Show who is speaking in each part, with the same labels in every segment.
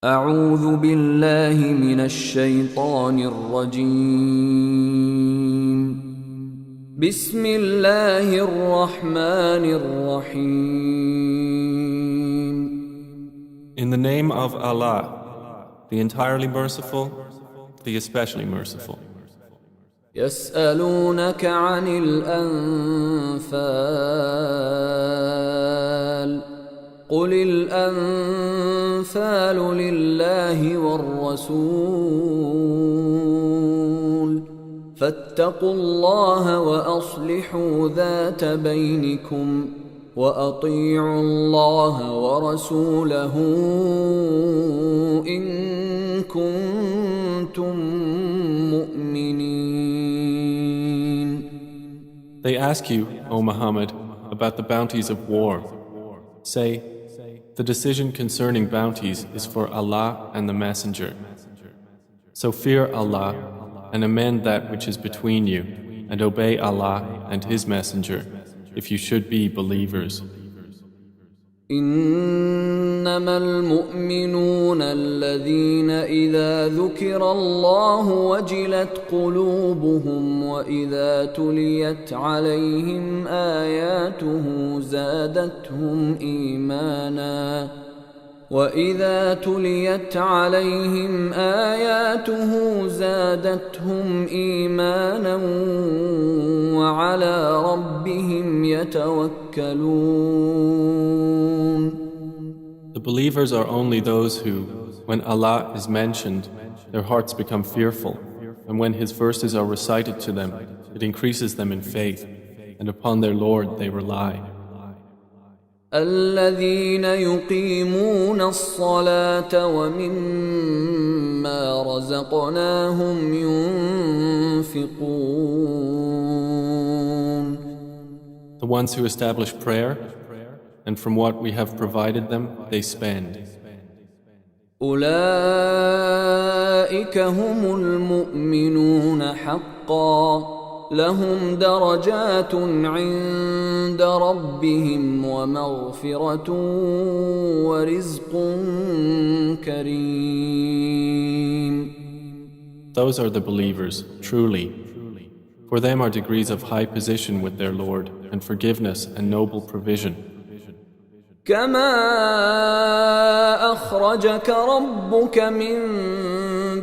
Speaker 1: أعوذ بالله من الشيطان الرجيم بسم الله الرحمن الرحيم
Speaker 2: In the name of Allah, the entirely merciful, the especially merciful.
Speaker 1: يسألونك عن الأنفال قل الأنفال لله والرسول فاتقوا الله وأصلحوا ذات بينكم وأطيعوا الله ورسوله إن كنتم مؤمنين.
Speaker 2: They ask you, O Muhammad, about the bounties of war. Say, the decision concerning bounties is for Allah and the Messenger. So fear Allah and amend that which is between you, and obey Allah and His Messenger, if you should be believers.
Speaker 1: إنما المؤمنون الذين إذا ذكر الله وجلت قلوبهم وإذا تليت عليهم آياته زادتهم إيمانا وعلى ربهم يتوكلون.
Speaker 2: The believers are only those who, when Allah is mentioned, their hearts become fearful, and when His verses are recited to them, it increases them in faith, and upon their Lord they rely.
Speaker 1: الذين يقيمون الصلاة ومما رزقناهم ينفقون.
Speaker 2: The ones who establish prayer, and from what we have provided them, they spend.
Speaker 1: أولئك هم المؤمنون حقا لهم درجات عند ربهم ومغفرة ورزق كريم.
Speaker 2: Those are the believers, truly. For them are degrees of high position with their Lord, and forgiveness and noble provision.
Speaker 1: كما أخرجك ربك من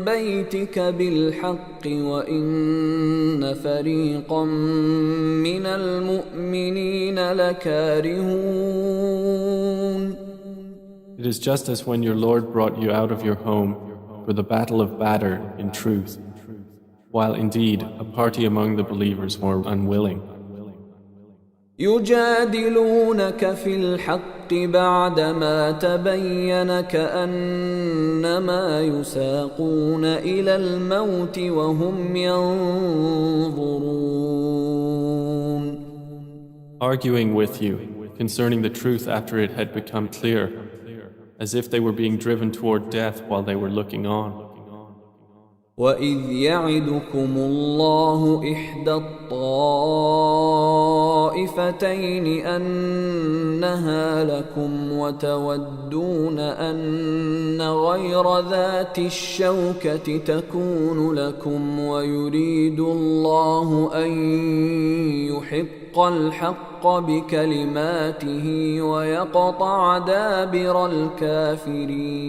Speaker 1: بيتك بالحق وإن فريقا من المؤمنين لكارهون.
Speaker 2: It is just as when your Lord brought you out of your home for the battle of Badr in truth, while indeed a party among the believers were unwilling.
Speaker 1: يجادلونك في الحق بعدما تبين كأنما يساقون إلى الموت وهم ينظرون.
Speaker 2: Arguing with you concerning the truth after it had become clear, as if they were being driven toward death while they were looking on.
Speaker 1: وَإِذْ يَعِدُكُمُ اللَّهُ إِحْدَى الطَّائِفَتَيْنِ أَنَّهَا لَكُمْ وَتَوَدُّونَ أَنَّ غَيْرَ ذَاتِ الشَّوْكَةِ تَكُونُ لَكُمْ وَيُرِيدُ اللَّهُ أَن يُحِقَّ الْحَقَّ بِكَلِمَاتِهِ وَيَقْطَعَ دَابِرَ الْكَافِرِينَ.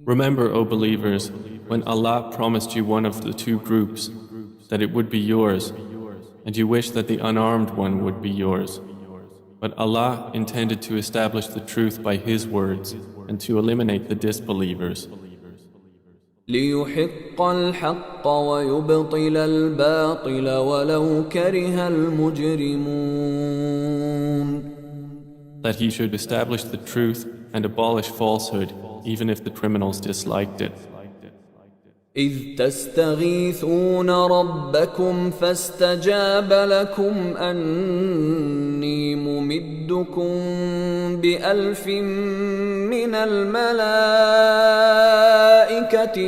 Speaker 2: Remember, O believers, when Allah promised you one of the two groups, that it would be yours, and you wish that the unarmed one would be yours. But Allah intended to establish the truth by His words and to eliminate the disbelievers.
Speaker 1: لِيُحِقَّ الْحَقَّ وَيُبْطِلَ الْبَاطِلَ وَلَوْ كَرِهَ الْمُجْرِمُونَ.
Speaker 2: That He should establish the truth and abolish falsehood, even if the criminals disliked it.
Speaker 1: إذ تستغيثون ربكم فاستجاب لكم أني ممدكم بألف من الملائكة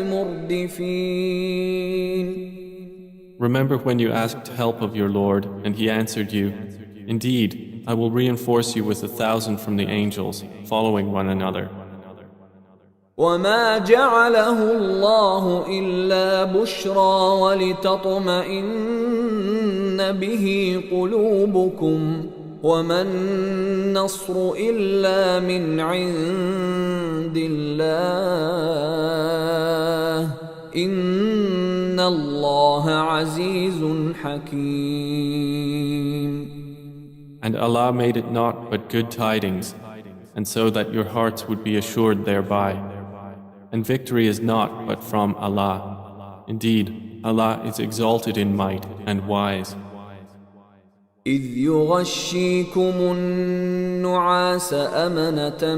Speaker 1: مردفين.
Speaker 2: Remember when you asked help of your Lord and He answered you, Indeed, I will reinforce you with 1,000 from the angels, following one another.
Speaker 1: وما جعله الله إلا بشرى ولتطمئن به قلوبكم وما النصر إلا من عند الله إن الله عزيز حكيم.
Speaker 2: And Allah made it not but good tidings, and so that your hearts would be assured thereby. And victory is not but from Allah. Indeed, Allah is exalted in might and wise.
Speaker 1: إذ يغشيكم النعاس أمنة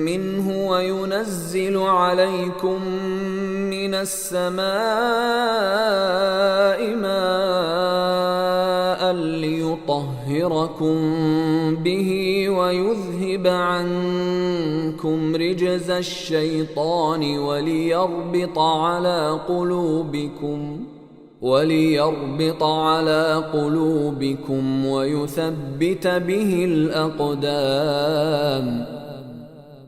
Speaker 1: منه وينزل عليكم من السماء ماء ليطهركم به ويذهب عنكم رجز الشيطان وليربط على قلوبكم ويثبت به الأقدام.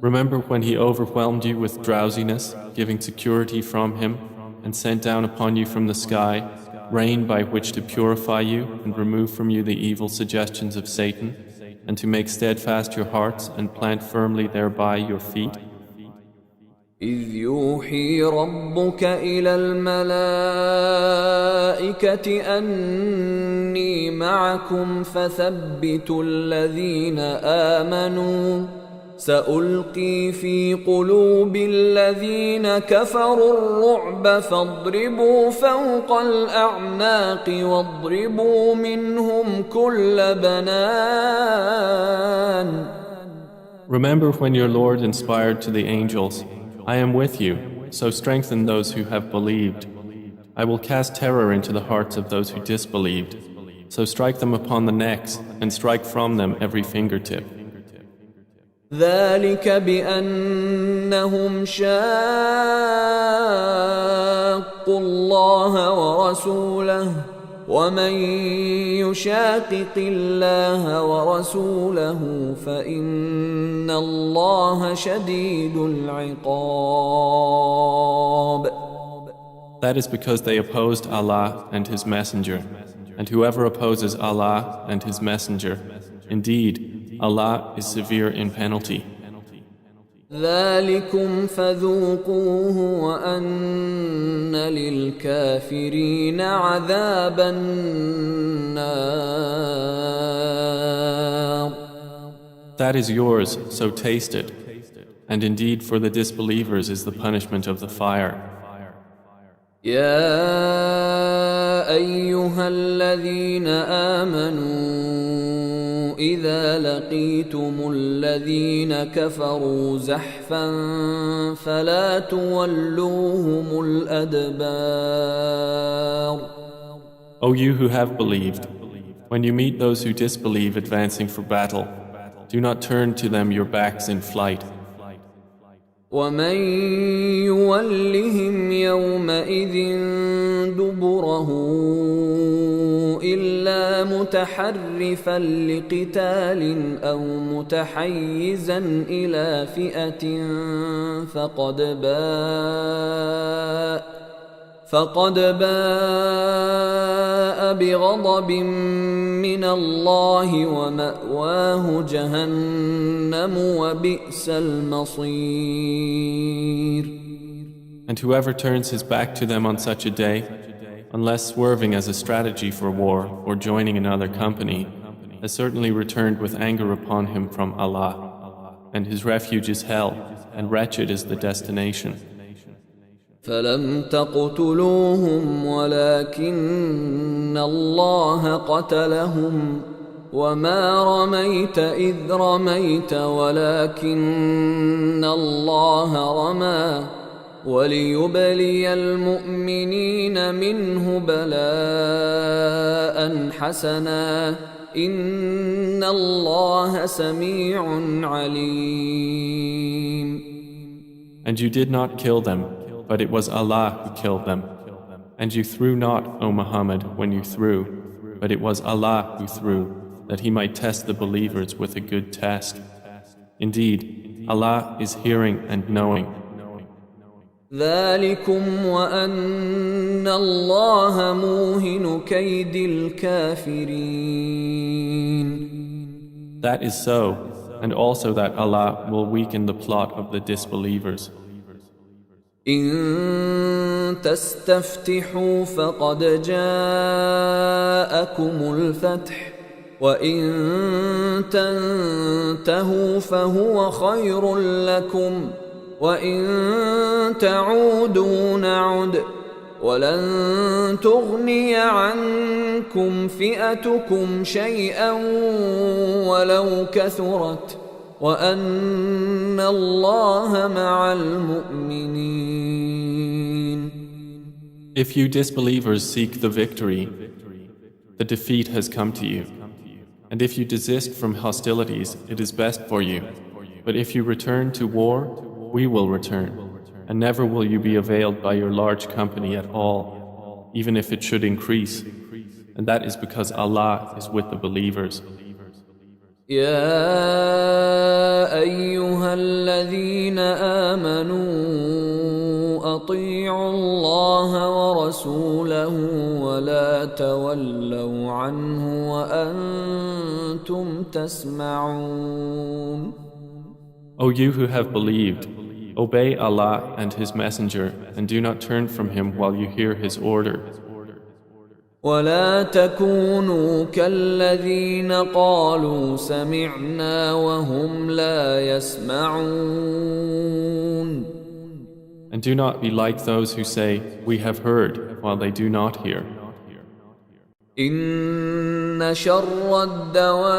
Speaker 2: Remember when He overwhelmed you with drowsiness, giving security from Him, and sent down upon you from the sky rain by which to purify you and remove from you the evil suggestions of Satan, and to make steadfast your hearts and plant firmly thereby your feet?
Speaker 1: إذ يوحي ربك إلى الملائكة أني معكم فثبتوا الذين آمنوا سألقي في قلوب الذين كفروا الرعب فاضربوا فوق الأعناق واضربوا منهم كل بنان.
Speaker 2: Remember when your Lord inspired to the angels, I am with you, so strengthen those who have believed. I will cast terror into the hearts of those who disbelieved, so strike them upon the necks and strike from them every fingertip.
Speaker 1: ذلك بأنهم شاقوا الله ورسوله ومن يشاقق الله ورسوله فإن الله شديد العقاب.
Speaker 2: That is because they opposed Allah and His Messenger, and whoever opposes Allah and His Messenger, indeed, Allah is severe in penalty.
Speaker 1: ذلكم فذوقوه وأن للكافرين عذاب النار.
Speaker 2: That is yours, so taste it. And indeed for the disbelievers is the punishment of the fire.
Speaker 1: يا أيها الذين آمنوا إذا لقيتم الذين كفروا زحفا فلا تولوهم الأدبار.
Speaker 2: O you who have believed, when you meet those who disbelieve advancing for battle, do not turn to them your backs in flight.
Speaker 1: ومن يولهم يومئذ دبره إلا متحرفا لقتال أو متحيزا إلى فئة فقد باء بغضب من الله ومأواه جهنم وبئس المصير.
Speaker 2: And whoever turns his back to them on such a day, unless swerving as a strategy for war or joining another company, has certainly returned with anger upon him from Allah, and his refuge is hell, and wretched is the destination.
Speaker 1: فلم تقتلوهم ولكن الله قتلهم وما رميت إذ رميت ولكن الله رمى وليبلي المؤمنين منه بلاء حسنا إن الله سميع عليم.
Speaker 2: And you did not kill them, but it was Allah who killed them. And you threw not, O Muhammad, when you threw, but it was Allah who threw, that He might test the believers with a good test. Indeed, Allah is hearing and knowing,
Speaker 1: ذلكم وأن الله موهن كيد الكافرين.
Speaker 2: That is so, and also that Allah will weaken the plot of the disbelievers.
Speaker 1: إن تستفتحوا فقد جاءكم الفتح وإن تنتهوا فهو خير لكم وإن تعودوا نعد ولن تغني عنكم فئتكم شيئا ولو كثرت وأن الله مع المؤمنين.
Speaker 2: If you disbelievers seek the victory, the defeat has come to you. And if you desist from hostilities, it is best for you. But if you return to war, we will return. And never will you be availed by your large company at all, even if it should increase. And that is because Allah is with the believers.
Speaker 1: يا أيها الذين آمنوا أطيعوا الله ورسوله ولا تولوا عنه وأنتم تسمعون.
Speaker 2: O you who have believed, obey Allah and His Messenger and do not turn from Him while you hear His order.
Speaker 1: ولا تكونوا كالذين قالوا سمعنا وهم لا يسمعون.
Speaker 2: And do not be like those who say, we have heard, while they do not hear.
Speaker 1: إن شر الدواب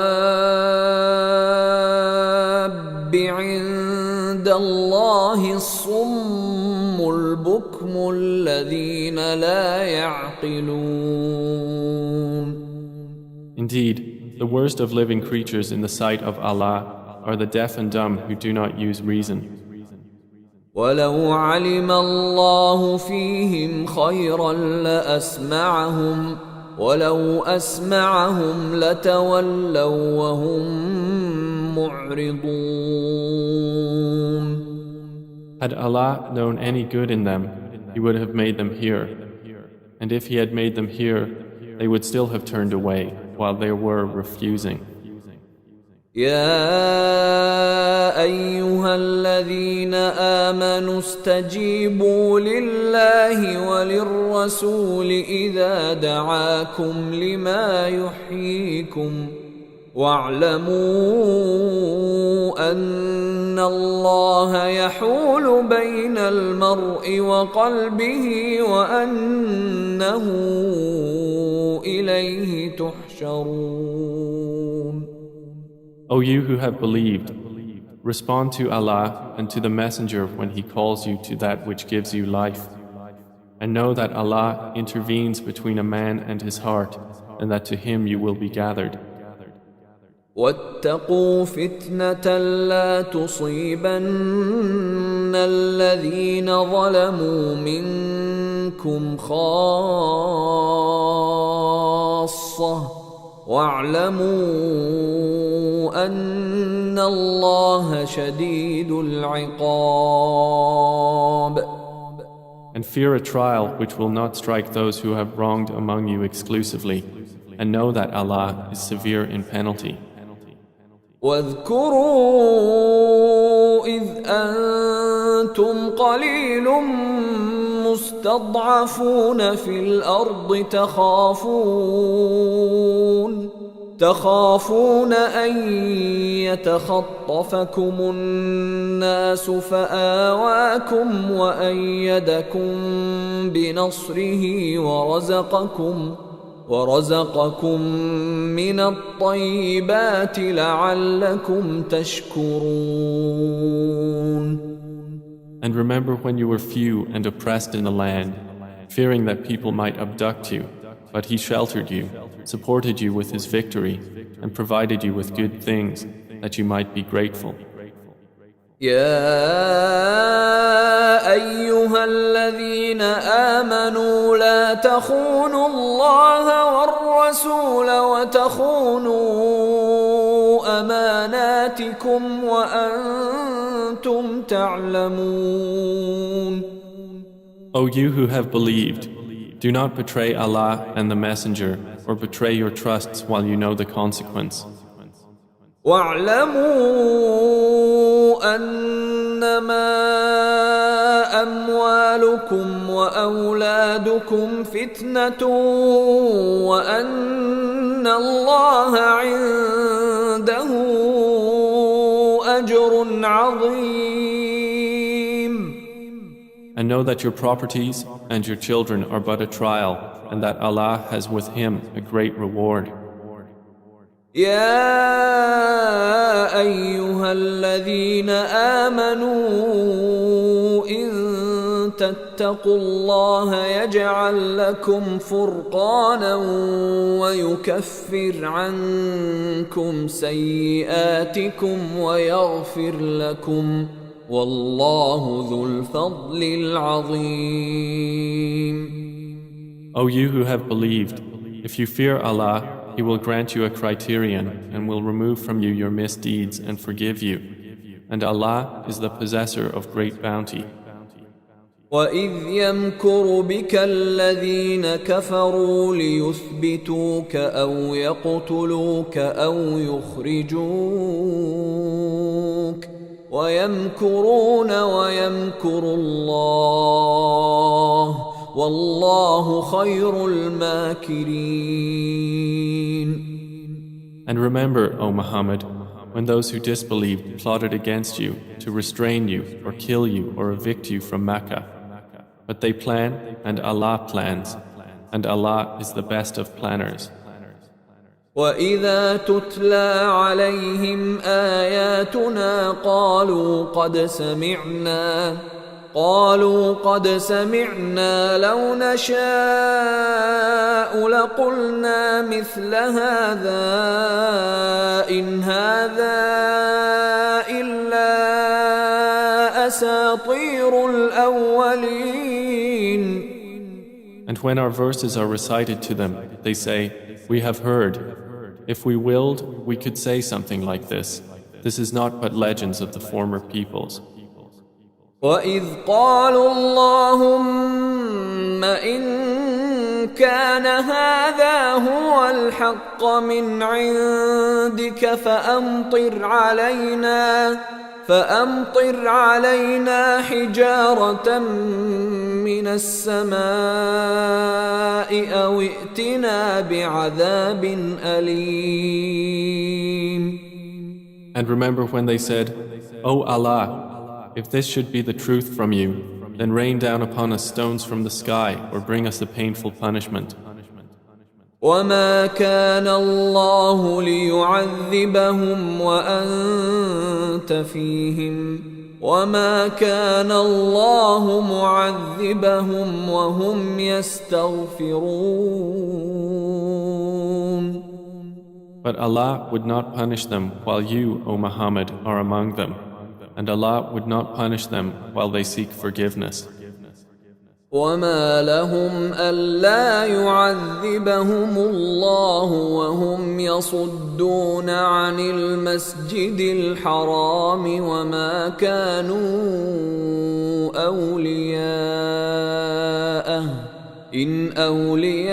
Speaker 1: عند الله الصم البكم الذين لا يعقلون.
Speaker 2: Indeed, the worst of living creatures in the sight of Allah are the deaf and dumb who do not use reason.
Speaker 1: ولو علم الله فيهم خيرا لأسمعهم ولو أسمعهم لتولوا وهم معرضون.
Speaker 2: Had Allah known any good in them, He would have made them hear. And if He had made them hear, they would still have turned away while they were refusing.
Speaker 1: يا أيها الذين آمنوا استجيبوا لله وللرسول إذا دعاكم لما يحييكم واعلموا أن الله يحول بين المرء وقلبه وأنه إليه تحشرون.
Speaker 2: O you who have believed, respond to Allah and to the Messenger when He calls you to that which gives you life. And know that Allah intervenes between a man and his heart, and that to Him you will be gathered.
Speaker 1: واتقوا فتنة لا تصيبن الذين ظلموا منكم خاصة واعلموا أن الله شديد العقاب.
Speaker 2: And fear a trial which will not strike those who have wronged among you exclusively, and know that Allah is severe in penalty.
Speaker 1: واذكروا إذ أنتم قليل مستضعفون في الأرض تخافون أن يتخطفكم الناس فآواكم وأيدكم بنصره ورزقكم من الطيبات لعلكم تشكرون.
Speaker 2: And remember when you were few and oppressed in the land, fearing that people might abduct you, but He sheltered you, supported you with His victory, and provided you with good things, that you might be grateful.
Speaker 1: يا أيها الذين آمنوا لا تخونوا الله والرسول وتخونوا أماناتكم وأنتم تعلمون.
Speaker 2: O you who have believed, do not betray Allah and the Messenger, or betray your trusts while you know the consequence.
Speaker 1: واعلموا أنما أموالكم وأولادكم فتنة وأن الله عنده أجر عظيم.
Speaker 2: And know that your properties and your children are but a trial, and that Allah has with Him a great reward.
Speaker 1: يا أيها الذين آمنوا إن تتقوا الله يجعل لكم فرقانا ويكفر عنكم سيئاتكم ويغفر لكم والله ذو الفضل العظيم.
Speaker 2: O you who have believed, if you fear Allah, He will grant you a criterion and will remove from you your misdeeds and forgive you. And Allah is the possessor of great bounty.
Speaker 1: وَإِذْ يَمْكُرُ بِكَ الَّذِينَ كَفَرُوا لِيُثْبِتُوكَ أَوْ يَقْتُلُوكَ أَوْ يُخْرِجُوكَ وَيَمْكُرُونَ وَيَمْكُرُ اللَّهُ وَاللَّهُ خَيْرُ الْمَاكِرِينَ.
Speaker 2: And remember, O Muhammad, when those who disbelieved plotted against you to restrain you or kill you or evict you from Mecca. But they plan and Allah plans, and Allah is the best of planners.
Speaker 1: وَإِذَا تُتْلَى عَلَيْهِمْ آيَاتُنَا قالوا قد سمعنا لو نشاء لقلنا مثل هذا إن هذا إلا أساطير الأولين.
Speaker 2: And when our verses are recited to them, they say, "We have heard. If we willed, we could say something like this. This is not but legends of the former peoples."
Speaker 1: وَإِذْ قَالُوا اللَّهُمَّ إِن كَانَ هَذَا هُوَ الْحَقَّ مِنْ عِندِكَ فَأَمْطِرْ عَلَيْنَا حِجَارَةً مِّنَ السَّمَاءِ أَوْ ائْتِنَا بِعَذَابٍ أَلِيمٍ.
Speaker 2: And remember when they said, "O Allah, if this should be the truth from you, then rain down upon us stones from the sky or bring us a painful punishment."
Speaker 1: وَمَا كَانَ اللَّهُ لِيُعَذِّبَهُمْ وَأَنْتَ فِيهِمْ وَمَا كَانَ اللَّهُ مُعَذِّبَهُمْ وَهُمْ يَسْتَغْفِرُونَ.
Speaker 2: But Allah would not punish them while you, O Muhammad, are among them. And Allah would not punish them while they seek forgiveness.
Speaker 1: وَمَا لَهُمْ أَلَّا يُعَذِّبَهُمُ اللَّهُ وَهُمْ يَصُدُّونَ عَنِ الْمَسْجِدِ الْحَرَامِ وَمَا كَانُوا أَوْلِيَاءَهُ إِنْ أَوْلِيَاؤُهُ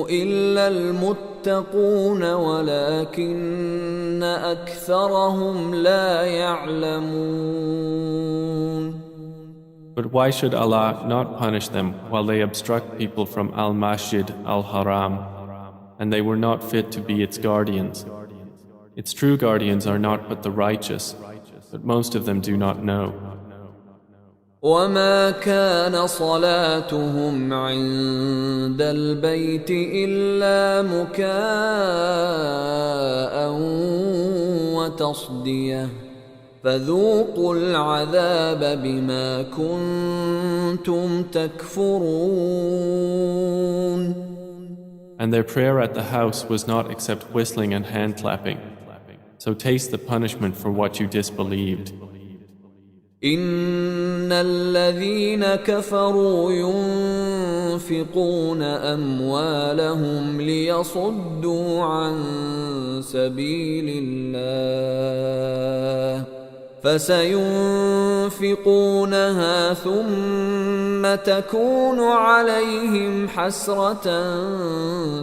Speaker 1: إِلَّا الْمُتَّقُونَ وَلَكِنَّ أَكْثَرَهُمْ لَا يَعْلَمُونَ.
Speaker 2: But why should Allah not punish them while they obstruct people from Al-Masjid Al-Haram, and they were not fit to be its guardians? Its true guardians are not but the righteous, but most of them do not know.
Speaker 1: وَمَا كَانَ صَلَاتُهُمْ عِندَ الْبَيْتِ إِلَّا مُكَاءً وَتَصْدِيَةً فَذُوقُوا الْعَذَابَ بِمَا كُنتُمْ تَكْفُرُونَ.
Speaker 2: And their prayer at the house was not except whistling and hand clapping. So taste the punishment for what you disbelieved.
Speaker 1: إِنَّ الَّذِينَ كَفَرُوا يُنْفِقُونَ أَمْوَالَهُمْ لِيَصُدُّوا عَنْ سَبِيلِ اللَّهِ فسينفقونها ثم تكون عليهم حسرة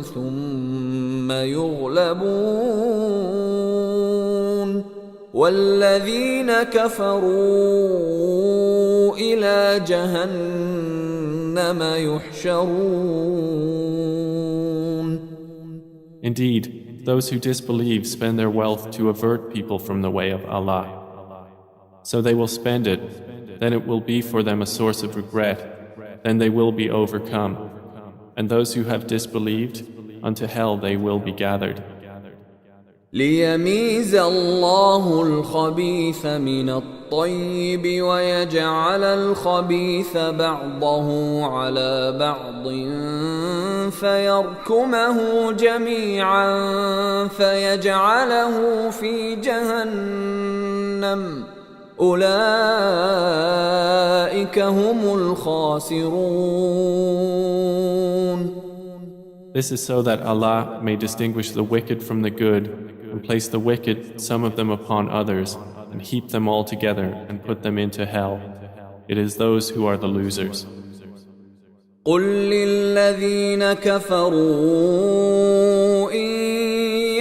Speaker 1: ثم يغلبون والذين كفروا إلى جهنم يحشرون.
Speaker 2: Indeed, those who disbelieve spend their wealth to avert people from the way of Allah. So they will spend it, then it will be for them a source of regret, then they will be overcome. And those who have disbelieved, unto hell they will be gathered.
Speaker 1: ليميز الله الخبيث من الطيب ويجعل الخبيث بعضه على بعض فيركمه جميعا فيجعله في جهنم أولئك هم الخاسرون.
Speaker 2: This is so that Allah may distinguish the wicked from the good and place the wicked, some of them upon others, and heap them all together and put them into hell. It is those who are the losers.
Speaker 1: قل للذين كفروا إن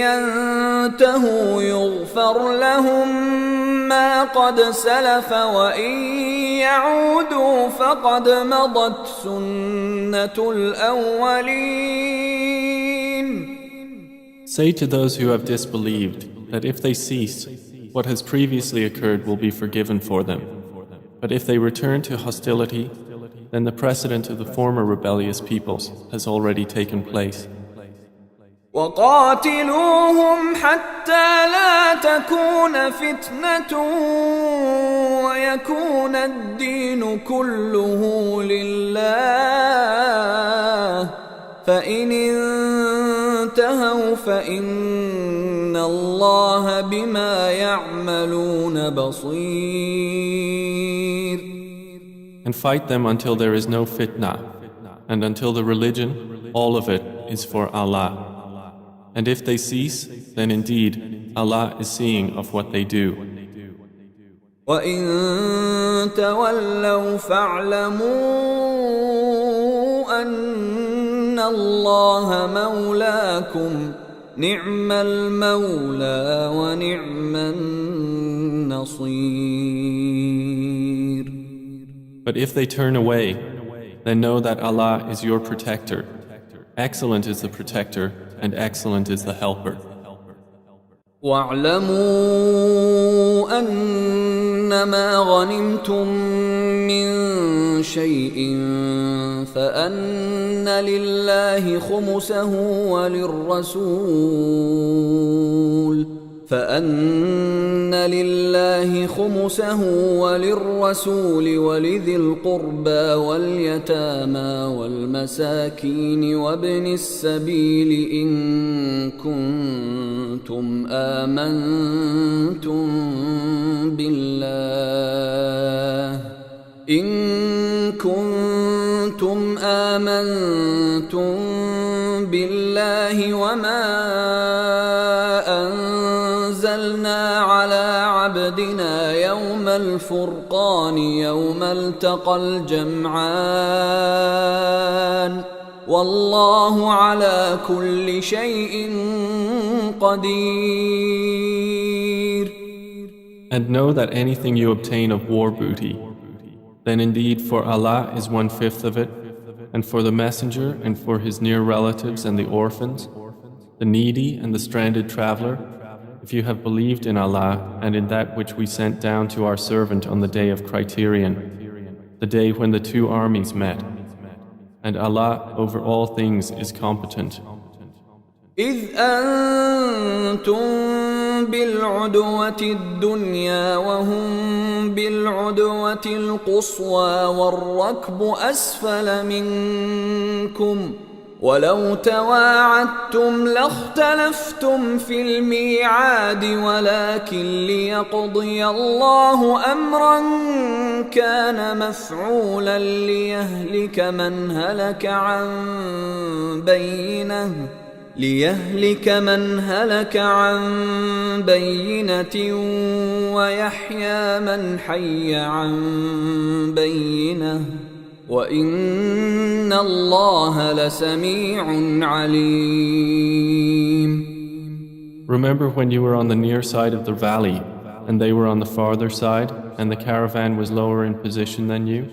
Speaker 1: ينتهوا يغفر لهم ما قد سلف وإن يعودوا فقد مضت سنة الأولين.
Speaker 2: Say to those who have disbelieved that if they cease, what has previously occurred will be forgiven for them. But if they return to hostility, then the precedent of the former rebellious peoples has already taken place.
Speaker 1: وقاتلوهم حتى لا تكون فتنة ويكون الدين كله لله فإن انتهوا فإن الله بما يعملون بصير.
Speaker 2: And fight them until there is no fitna, and until the religion, all of it, is for Allah. And if they cease, then indeed Allah is seeing of what they do.
Speaker 1: وَإِن تَوَلَّوْا فَاعْلَمُوا أَنَّ اللَّهَ مَوْلَاكُمْ نِعْمَ الْمَوْلَى وَنِعْمَ النَّصِيرُ.
Speaker 2: But if they turn away, then know that Allah is your protector. Excellent is the protector, and excellent is the helper.
Speaker 1: وَاعْلَمُوا أَنَّمَا غَنِمْتُم مِّن شَيْءٍ فَأَنَّ لِلَّهِ خُمُسَهُ وللرسول ولذي القربى واليتامى والمساكين وابن السبيل إن كنتم آمنتم بالله وما أنزلنا على عبدنا يوم الفرقان يوم التقى الجمعان والله على كل شيء قدير.
Speaker 2: And know that anything you obtain of war booty, then indeed for Allah is 1/5 of it, and for the messenger and for his near relatives and the orphans, the needy and the stranded traveler, if you have believed in Allah and in that which we sent down to our servant on the day of criterion, the day when the two armies met. And Allah over all things is competent.
Speaker 1: إذ أنتم بالعدوة الدنيا وهم بالعدوة القصوى والركب أسفل منكم ولو تواعدتم لاختلفتم في الميعاد ولكن ليقضي الله أمرا كان مفعولا ليهلك من هلك عن بينه ليهلك من هلك عن بينة ويحيى من حي عن بينة وإن الله لسميع عليم.
Speaker 2: Remember when you were on the near side of the valley and they were on the farther side and the caravan was lower in position than you?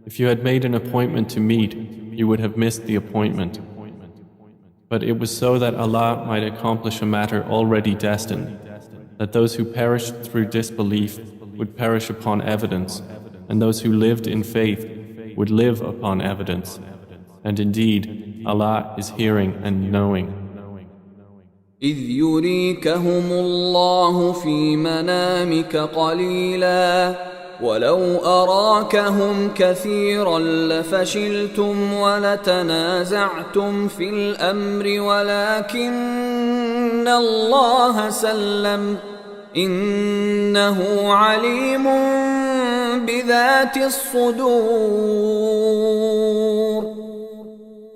Speaker 2: If you had made an appointment to meet, you would have missed the appointment. But it was so that Allah might accomplish a matter already destined, that those who perished through disbelief would perish upon evidence, and those who lived in faith would live upon evidence. And indeed, Allah is hearing and knowing.
Speaker 1: إذ يريكهم الله في منامك قليلا ولو أراكهم كثيرا لفشلتم ولتنازعتم في الأمر ولكن الله سلم إنه عليم بذات الصدور.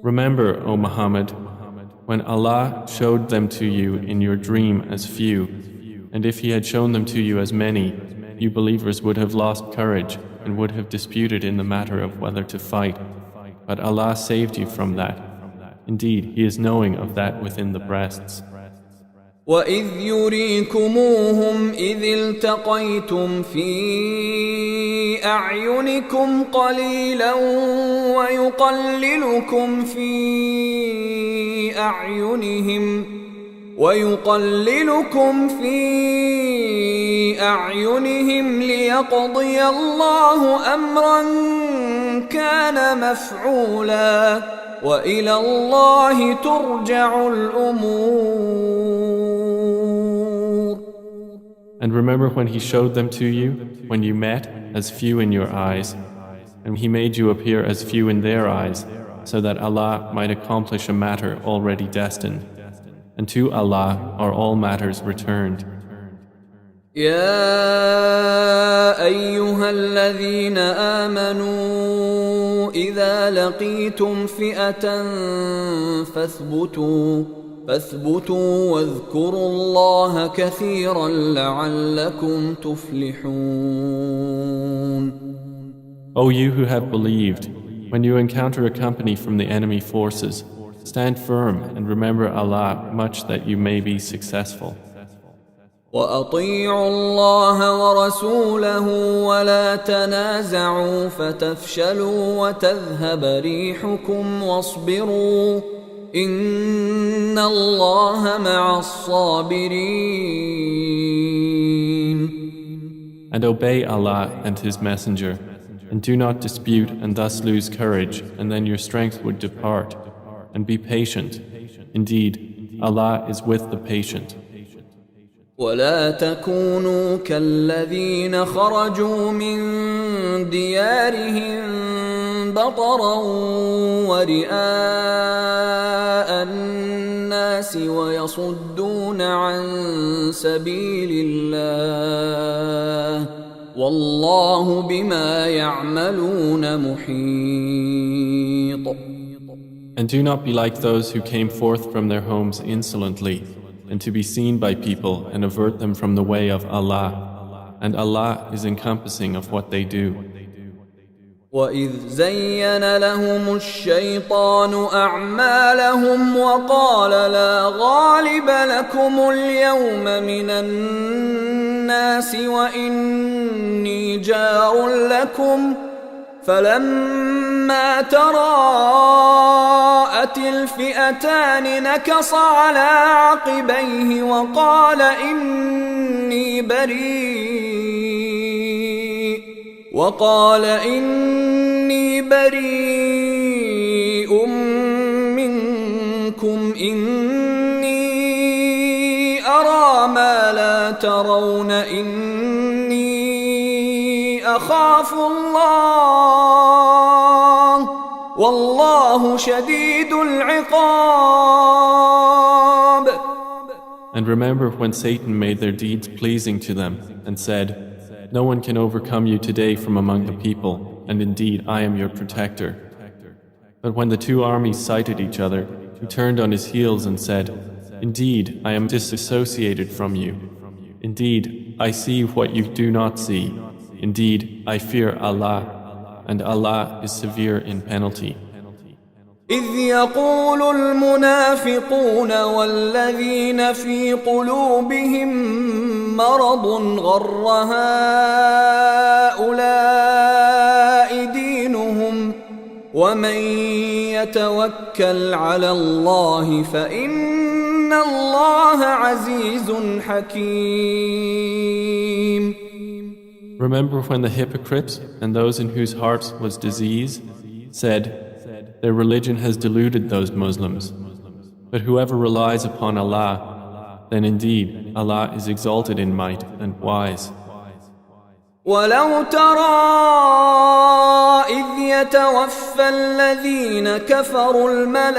Speaker 2: Remember, O Muhammad, when Allah showed them to you in your dream as few, and if He had shown them to you as many, you believers would have lost courage and would have disputed in the matter of whether to fight. But Allah saved you from that. Indeed, He is knowing of that within the breasts.
Speaker 1: وَإِذْ يُرِيكُمُوهُمْ إِذِ الْتَقَيْتُمْ فِي أَعْيُنِكُمْ قَلِيلًا وَيُقَلِّلُكُمْ فِي أَعْيُنِهِمْ لِيَقْضِيَ اللَّهُ أَمْرًا كَانَ مَفْعُولًا وَإِلَى اللَّهِ تُرْجَعُ الْأُمُورُ.
Speaker 2: And remember when He showed them to you, when you met, as few in your eyes, and He made you appear as few in their eyes, so that Allah might accomplish a matter already destined. And to Allah are all matters returned.
Speaker 1: يا أيها الذين آمنوا إذا لقيتم فئة فاثبتوا واذكروا الله كثيرا لعلكم تفلحون.
Speaker 2: O you who have believed, when you encounter a company from the enemy forces, stand firm and remember Allah much that you may be successful.
Speaker 1: وَأَطِيعُوا اللَّهَ وَرَسُولَهُ وَلَا تَنَازَعُوا فَتَفْشَلُوا وَتَذْهَبَ رِيحُكُمْ وَاصْبِرُوا إِنَّ اللَّهَ مَعَ الصَّابِرِينَ.
Speaker 2: And obey Allah and His Messenger, and do not dispute and thus lose courage, and then your strength would depart. And be patient. Indeed, Allah is with the patient.
Speaker 1: ولا تكونوا كالذين خرجوا من ديارهم بطرا ورئاء الناس ويصدون عن سبيل الله والله بما يعملون محيط.
Speaker 2: And do not be like those who came forth from their homes insolently, and to be seen by people and avert them from the way of Allah. And Allah is encompassing of what they do.
Speaker 1: وَإِذْ زَيَّنَ لَهُمُ الشَّيْطَانُ أَعْمَالَهُمْ وَقَالَ لَا غَالِبَ لَكُمُ الْيَوْمَ مِنَ النَّاسِ وَإِنِّي جَارٌ لَكُمْ فلما تراءت الفئتان نكص على عقبيه وقال إني بريء منكم إني أرى ما لا ترون إني أخاف الله والله شديد العقاب.
Speaker 2: And remember when Satan made their deeds pleasing to them and said, "No one can overcome you today from among the people, and indeed I am your protector." But when the two armies sighted each other, he turned on his heels and said, "Indeed, I am disassociated from you. Indeed, I see what you do not see. Indeed, I fear Allah, and Allah is severe in penalty."
Speaker 1: إذ يقول المنافقون والذين في قلوبهم مرض غر هؤلاء دينهم ومن يتوكل على الله فإن الله عزيز حكيم.
Speaker 2: Remember when the hypocrites and those in whose hearts was disease said, "Their religion has deluded those Muslims. But whoever relies upon Allah, then indeed Allah is exalted in might and wise."
Speaker 1: ولو ترى إذ يتوفى الذين كفروا الملائكة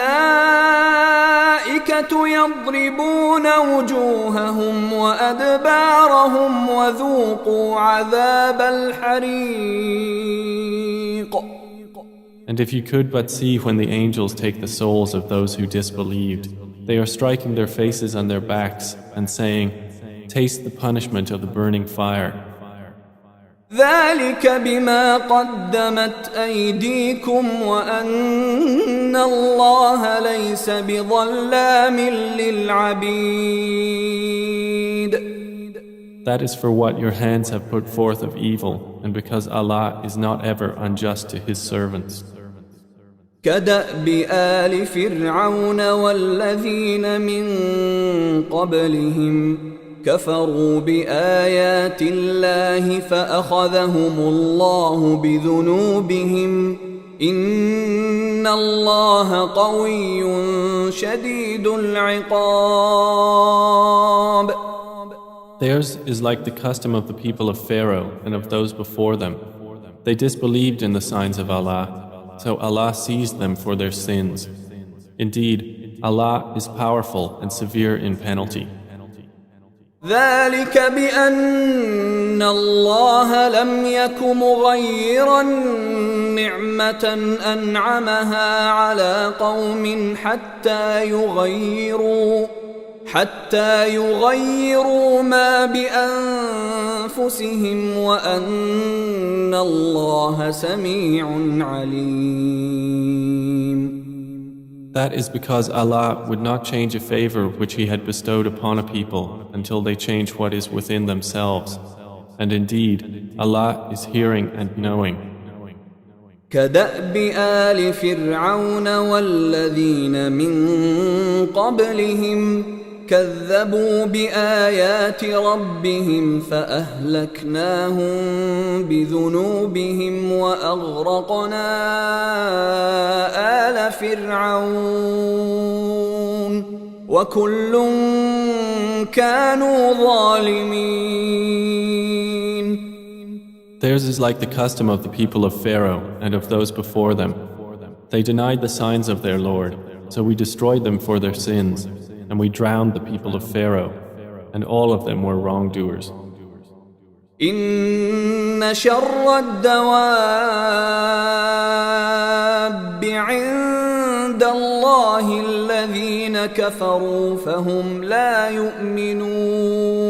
Speaker 1: يضربون وجوههم وأدبارهم وذوقوا عذاب الحريق.
Speaker 2: And if you could but see when the angels take the souls of those who disbelieved, they are striking their faces on their backs and saying, "Taste the punishment of the burning fire."
Speaker 1: ذلك بما قدمت أيديكم وأن الله ليس بظلام للعبيد.
Speaker 2: That is for what your hands have put forth of evil, and because Allah is not ever unjust to His servants.
Speaker 1: كدأب آل فرعون والذين من قبلهم كفروا بآيات الله فأخذهم الله بذنوبهم إن الله قوي شديد العقاب.
Speaker 2: Theirs is like the custom of the people of Pharaoh and of those before them. They disbelieved in the signs of Allah, so Allah seized them for their sins. Indeed, Allah is powerful and severe in penalty.
Speaker 1: ذلك بأن الله لم يك مغيرا نعمة أنعمها على قوم حتى يغيروا ما بأنفسهم وأن الله سميع عليم.
Speaker 2: That is because Allah would not change a favor which He had bestowed upon a people until they change what is within themselves. And indeed, Allah is hearing and knowing.
Speaker 1: كدأب آل فرعون والذين من قبلهم كذبوا بآيات ربهم فأهلكناهم بذنوبهم وأغرقنا آل فرعون وكل كانوا ظالمين.
Speaker 2: Theirs is like the custom of the people of Pharaoh and of those before them. They denied the signs of their Lord, so we destroyed them for their sins, and we drowned the people of Pharaoh, and all of them were wrongdoers.
Speaker 1: إن شر الدواب عند الله الذين كفروا فهم لا يؤمنون.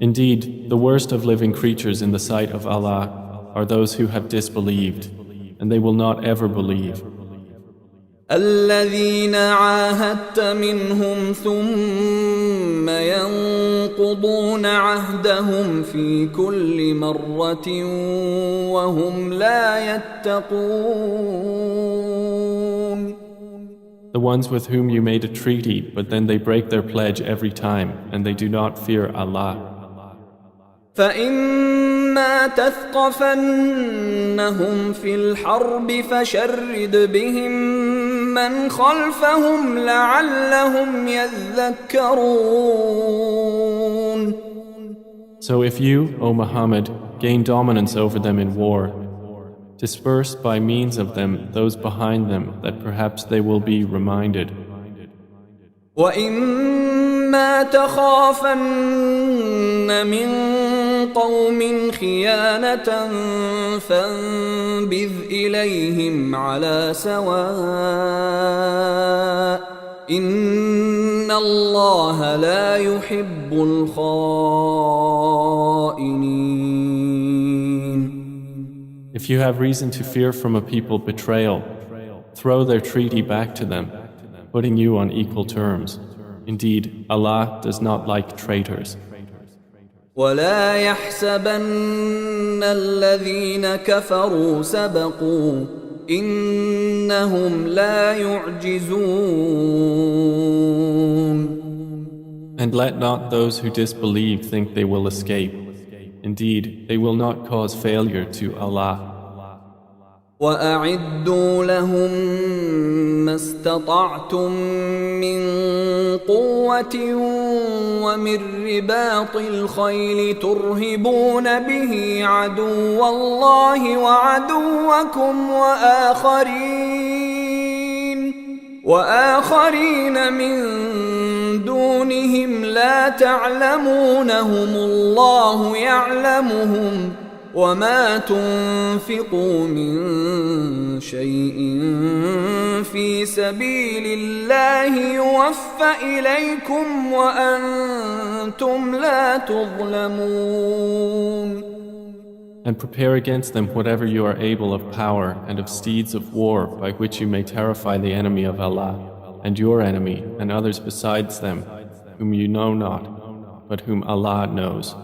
Speaker 2: Indeed, the worst of living creatures in the sight of Allah are those who have disbelieved, and they will not ever believe.
Speaker 1: الذين عاهدت منهم ثم ينقضون عهدهم في كل مرة وهم لا يتقون.
Speaker 2: The ones with whom you made a treaty, but then they break their pledge every time, and they do not fear Allah.
Speaker 1: فإما تثقفنهم في الحرب فشرد بهم من خلفهم لعلهم يذكرون.
Speaker 2: So if you, O Muhammad, gain dominance over them in war, disperse by means of them those behind them that perhaps they will be reminded.
Speaker 1: وإما تخافن من قوم خيانة فانبذ إليهم على سواء إن الله لا يحب الخائنين.
Speaker 2: If you have reason to fear from a people betrayal, throw their treaty back to them, putting you on equal terms. Indeed, Allah does not like traitors.
Speaker 1: ولا يحسبن الذين كفروا سبقوا إنهم لا يعجزون.
Speaker 2: And let not those who disbelieve think they will escape. Indeed, they will not cause failure to Allah.
Speaker 1: وأعدوا لهم ما استطعتم من قوة ومن رباط الخيل ترهبون به عدو الله وعدوكم وآخرين من دونهم لا تعلمونهم الله يعلمهم وما تنفقوا من شيء في سبيل الله يوفى إليكم وأنتم لا تظلمون.
Speaker 2: And prepare against them whatever you are able of power and of steeds of war by which you may terrify the enemy of Allah and your enemy and others besides them whom you know not but whom Allah knows.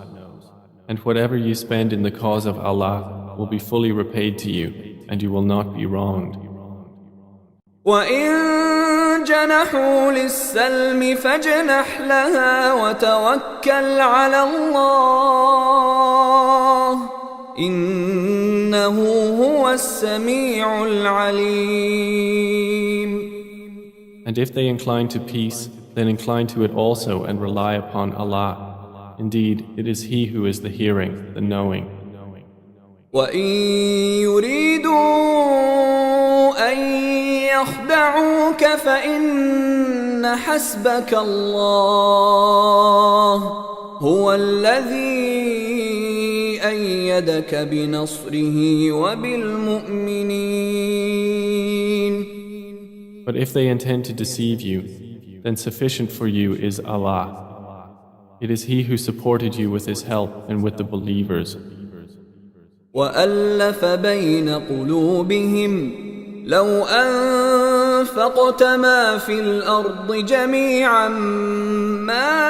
Speaker 2: And whatever you spend in the cause of Allah will be fully repaid to you, and you will not be wronged.
Speaker 1: وَإِن جَنَحُوا لِلسَّلْمِ فَاجْنَحْ لَهَا وَتَوَكَّلْ عَلَى اللَّهِ إِنَّهُ هُوَ السَّمِيعُ الْعَلِيمُ.
Speaker 2: And if they incline to peace, then incline to it also and rely upon Allah. Indeed, it is He who is the hearing, the knowing.
Speaker 1: وَإِن يُرِيدُوا أَن يَخْدَعُوكَ فَإِنَّ حَسْبَكَ اللَّهُ هُوَ الَّذِي أَيَّدَكَ بِنَصْرِهِ وَبِالْمُؤْمِنِينَ.
Speaker 2: But if they intend to deceive you, then sufficient for you is Allah. It is He who supported you with His help and with the believers.
Speaker 1: وَأَلَّفَ بَيْنَ قُلُوبِهِمْ لَوْ أَنفَقْتَ مَا فِي الْأَرْضِ جَمِيعًا مَا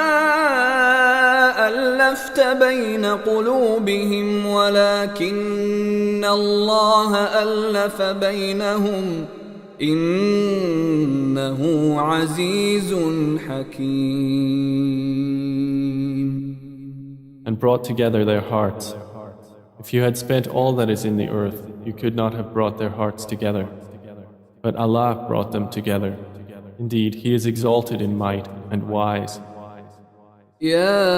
Speaker 1: أَلَّفْتَ بَيْنَ قُلُوبِهِمْ وَلَكِنَّ اللَّهَ أَلَّفَ بَيْنَهُمْ إِنَّهُ عَزِيزٌ حَكِيمٌ.
Speaker 2: And brought together their hearts. If you had spent all that is in the earth, you could not have brought their hearts together. But Allah brought them together. Indeed, He is exalted in might and wise.
Speaker 1: يا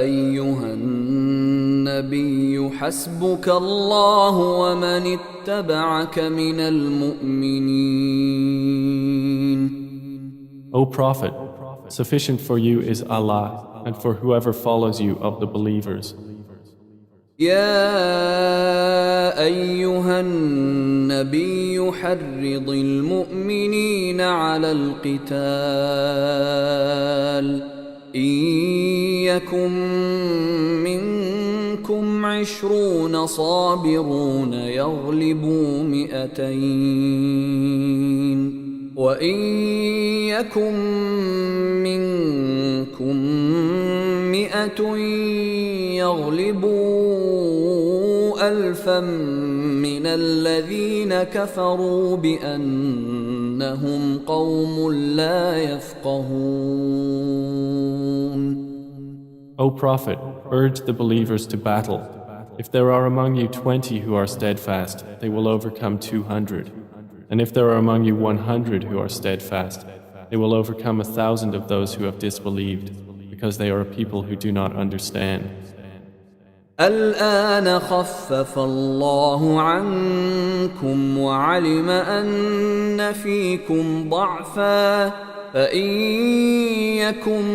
Speaker 1: أيها النبي حسبك الله ومن اتبعك من المؤمنين.
Speaker 2: O Prophet, sufficient for you is Allah and for whoever follows you of the believers.
Speaker 1: يا أيها النبي حرض المؤمنين على القتال إن يكن منكم 20 صابرون يغلبوا 200 وإن يكن منكم 100 يغلبوا 1000 من الذين كفروا بأنهم قوم لا يفقهون.
Speaker 2: O Prophet, urge the believers to battle. If there are among you 20 who are steadfast, they will overcome 200. And if there are among you 100 who are steadfast, they will overcome 1,000 of those who have disbelieved, because they are a people who do not understand.
Speaker 1: الآن خفف الله عنكم وعلم أن فيكم ضعفا فإن يكن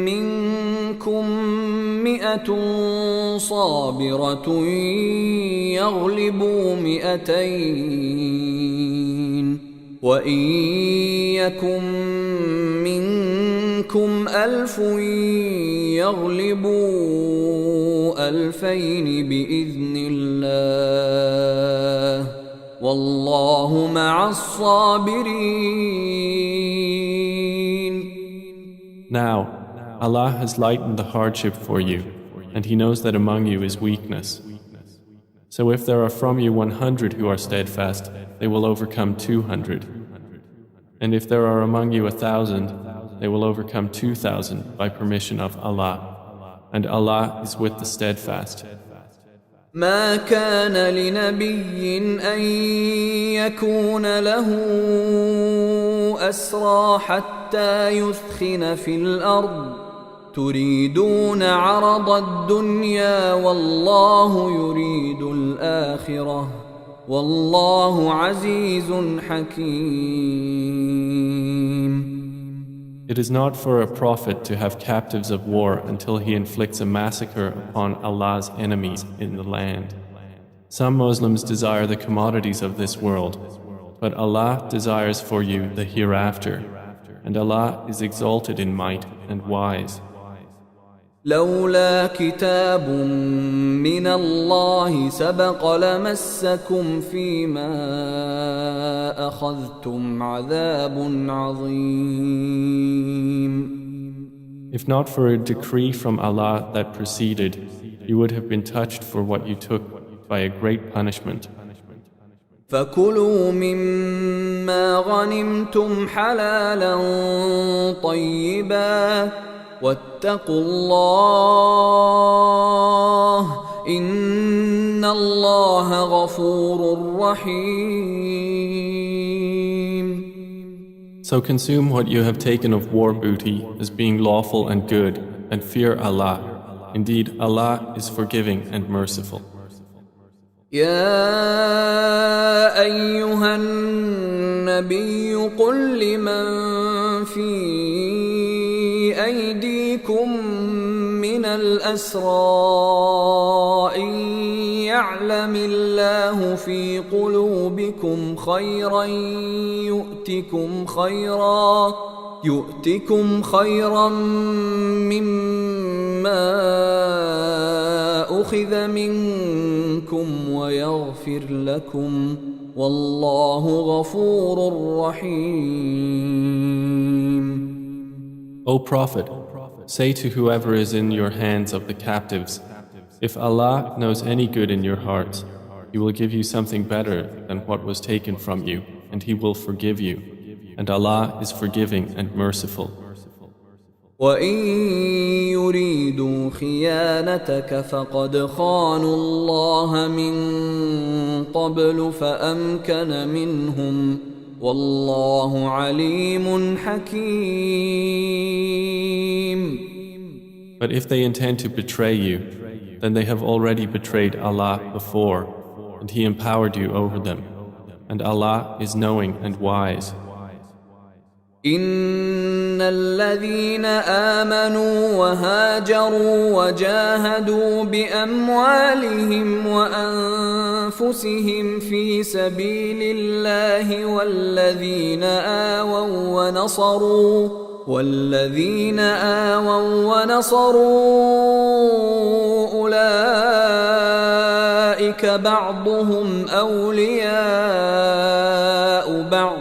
Speaker 1: منكم مئة صابرة يغلبوا 200 وإن يكن منكم 1000 يغلبوا 2000 بإذن الله والله مع الصابرين.
Speaker 2: Now, Allah has lightened the hardship for you, and He knows that among you is weakness. So if there are from you 100 who are steadfast, they will overcome 200. And if there are among you 1,000, they will overcome 2,000 by permission of Allah. And Allah is with the steadfast.
Speaker 1: ما كان لنبي أن يكون له أسرى حتى يثخن في الأرض تريدون عرض الدنيا والله يريد الآخرة والله عزيز حكيم.
Speaker 2: It is not for a prophet to have captives of war until he inflicts a massacre upon Allah's enemies in the land. Some Muslims desire the commodities of this world, but Allah desires for you the hereafter, and Allah is exalted in might and wise.
Speaker 1: لولا كتاب من الله سبق لمسكم فيما أخذتم عذاب عظيم.
Speaker 2: If not for a decree from Allah that preceded, you would have been touched for what you took by a great punishment.
Speaker 1: فكلوا مما غنمتم حلالا طيبا واتقوا الله إن الله غفور رحيم.
Speaker 2: So consume what you have taken of war booty as being lawful and good, and fear Allah. Indeed, Allah is forgiving and merciful.
Speaker 1: يا أيها النبي قل لمن في أيديكم من الأسرى إن يعلم الله في قلوبكم خيرا يؤتكم خيرا مما أخذ منكم ويغفر لكم والله غفور رحيم.
Speaker 2: O Prophet, say to whoever is in your hands of the captives, if Allah knows any good in your hearts, He will give you something better than what was taken from you, and He will forgive you. And Allah is forgiving and merciful.
Speaker 1: وَإِن يُرِيدُوا خِيَانَتَكَ فَقَدْ خَانُوا اللَّهَ مِن قَبْلُ فَأَمْكَنَ مِنْهُمْ وَاللَّهُ عَلِيمٌ حَكِيمٌ.
Speaker 2: But if they intend to betray you, then they have already betrayed Allah before, and He empowered you over them. And Allah is knowing and wise.
Speaker 1: إن الذين آمنوا وهاجروا وجاهدوا بأموالهم وأنفسهم في سبيل الله والذين آووا ونصروا أولئك بعضهم أولياء بعض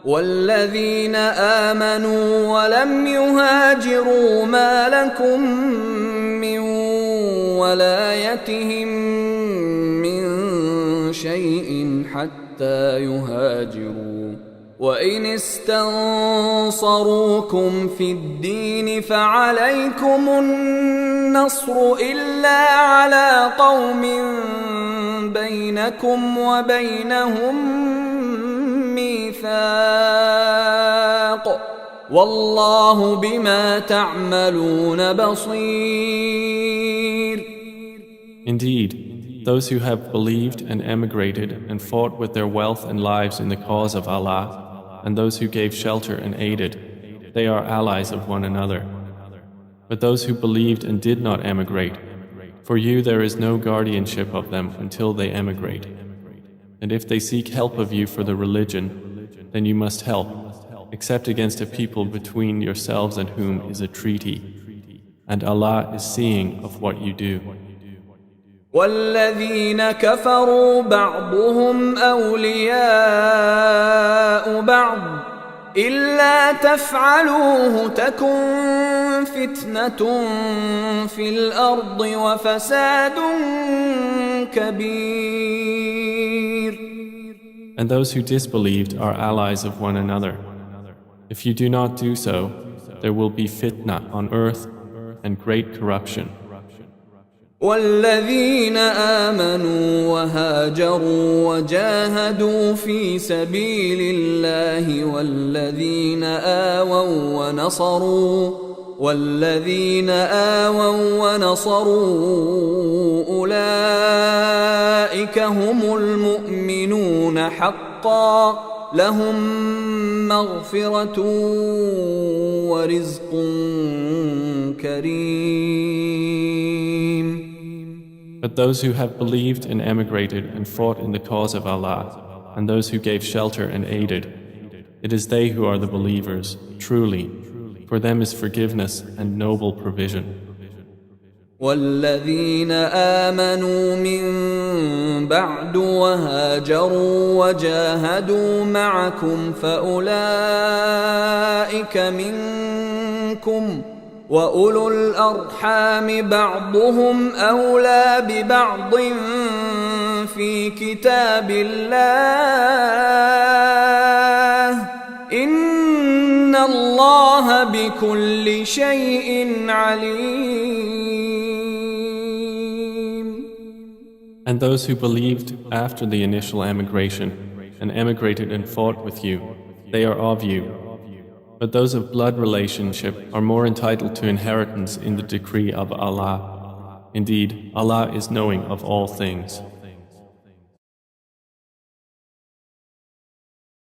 Speaker 1: والذين آمنوا ولم يهاجروا ما لكم من ولايتهم من شيء حتى يهاجروا وإن استنصروكم في الدين فعليكم النصر إلا على قوم بينكم وبينهم ميثاق والله بما تعملون بصير.
Speaker 2: Indeed, those who have believed and emigrated and fought with their wealth and lives in the cause of Allah, and those who gave shelter and aided, they are allies of one another. But those who believed and did not emigrate, for you there is no guardianship of them until they emigrate. And if they seek help of you for the religion, then you must help, except against a people between yourselves and whom is a treaty. And Allah is seeing of what you do.
Speaker 1: والذين كفروا بعضهم أولياء بعض إلا تفعلوه تكن فتنة في الأرض وفساد كبير.
Speaker 2: And those who disbelieved are allies of one another. If you do not do so, there will be fitna on earth and great corruption.
Speaker 1: والذين آمنوا وهاجروا وجاهدوا في سبيل الله والذين آووا ونصروا أولئك هم المؤمنون حقا لهم مغفرة ورزق كريم.
Speaker 2: But those who have believed and emigrated and fought in the cause of Allah, and those who gave shelter and aided, it is they who are the believers, truly. For them is forgiveness and noble provision.
Speaker 1: والذين آمنوا من بعد وهاجروا وجاهدوا معكم فأولئك منكم وأولو الأرحام بعضهم أولى ببعض في كتاب الله إن الله بكل شيء عليم.
Speaker 2: And those who believed after the initial emigration and emigrated and fought with you, they are of you. But those of blood relationship are more entitled to inheritance in the decree of Allah. Indeed, Allah is knowing of all things.